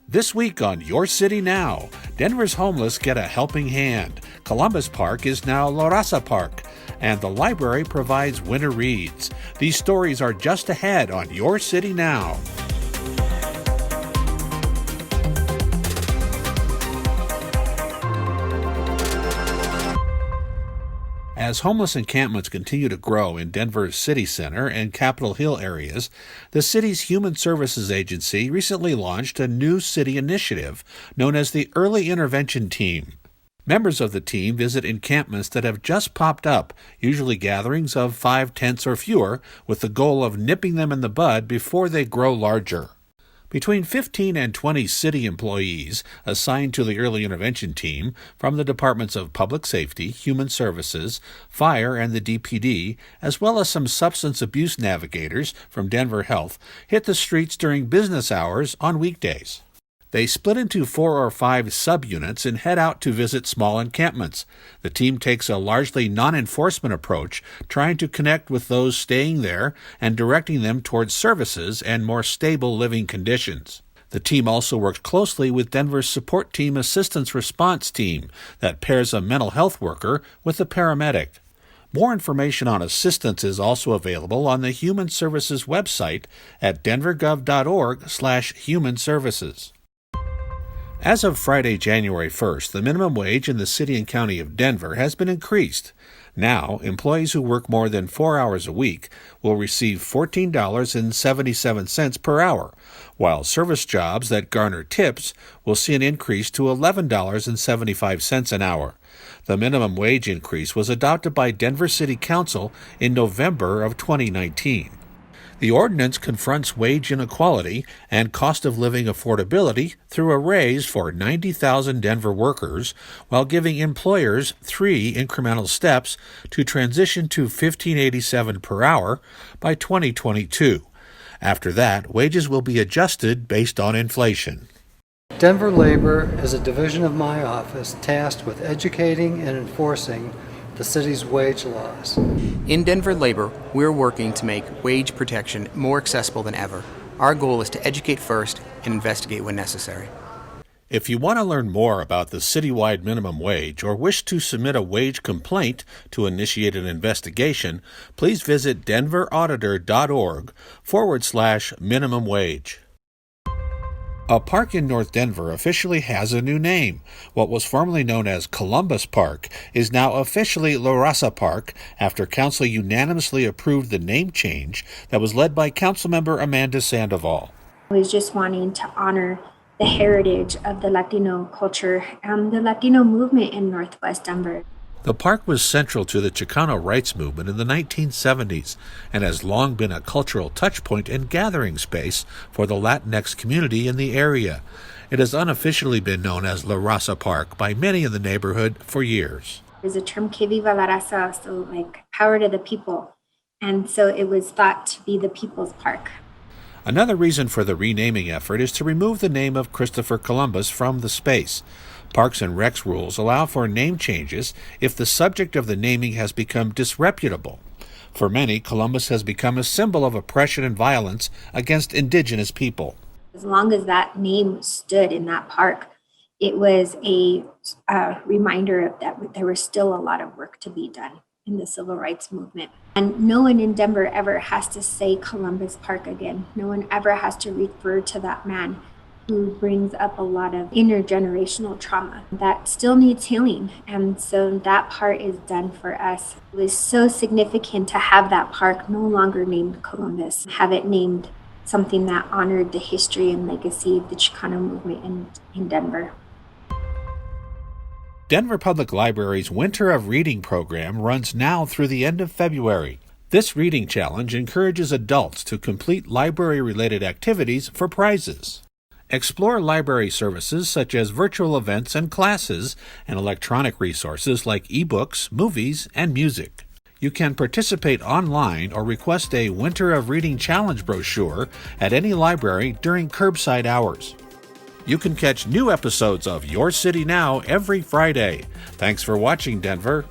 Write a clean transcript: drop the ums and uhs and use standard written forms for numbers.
This week on Your City Now, Denver's homeless get a helping hand. Columbus Park is now La Raza Park, and the library provides winter reads. These stories are just ahead on Your City Now. As homeless encampments continue to grow in Denver's city center and Capitol Hill areas, the city's Human Services Agency recently launched a new city initiative known as the Early Intervention Team. Members of the team visit encampments that have just popped up, usually gatherings of 5 tents or fewer, with the goal of nipping them in the bud before they grow larger. Between 15 and 20 city employees assigned to the Early Intervention Team from the Departments of Public Safety, Human Services, Fire, and the DPD, as well as some substance abuse navigators from Denver Health, hit the streets during business hours on weekdays. They split into 4 or 5 subunits and head out to visit small encampments. The team takes a largely non-enforcement approach, trying to connect with those staying there and directing them towards services and more stable living conditions. The team also works closely with Denver's Support Team Assistance Response Team that pairs a mental health worker with a paramedic. More information on assistance is also available on the Human Services website at denvergov.org/human services. As of Friday, January 1st, the minimum wage in the city and county of Denver has been increased. Now, employees who work more than 4 hours a week will receive $14.77 per hour, while service jobs that garner tips will see an increase to $11.75 an hour. The minimum wage increase was adopted by Denver City Council in November of 2019. The ordinance confronts wage inequality and cost of living affordability through a raise for 90,000 Denver workers, while giving employers 3 incremental steps to transition to $15.87 per hour by 2022. After that, wages will be adjusted based on inflation. Denver Labor is a division of my office tasked with educating and enforcing the city's wage laws. In Denver Labor, we're working to make wage protection more accessible than ever. Our goal is to educate first and investigate when necessary. If you want to learn more about the citywide minimum wage or wish to submit a wage complaint to initiate an investigation, please visit denverauditor.org/minimum wage. A park in North Denver officially has a new name. What was formerly known as Columbus Park is now officially La Raza Park after council unanimously approved the name change that was led by Councilmember Amanda Sandoval. I was just wanting to honor the heritage of the Latino culture and the Latino movement in Northwest Denver. The park was central to the Chicano rights movement in the 1970s and has long been a cultural touchpoint and gathering space for the Latinx community in the area. It has unofficially been known as La Raza Park by many in the neighborhood for years. There's a term, que viva la raza, so like power to the people. And so it was thought to be the People's Park. Another reason for the renaming effort is to remove the name of Christopher Columbus from the space. Parks and Recs rules allow for name changes if the subject of the naming has become disreputable. For many, Columbus has become a symbol of oppression and violence against indigenous people. As long as that name stood in that park, it was a reminder of that there was still a lot of work to be done in the civil rights movement. And no one in Denver ever has to say Columbus Park again. No one ever has to refer to that man who brings up a lot of intergenerational trauma that still needs healing. And so that part is done for us. It was so significant to have that park no longer named Columbus, have it named something that honored the history and legacy of the Chicano movement in Denver. Denver Public Library's Winter of Reading program runs now through the end of February. This reading challenge encourages adults to complete library-related activities for prizes. Explore library services such as virtual events and classes, and electronic resources like ebooks, movies, and music. You can participate online or request a Winter of Reading Challenge brochure at any library during curbside hours. You can catch new episodes of Your City Now every Friday. Thanks for watching, Denver.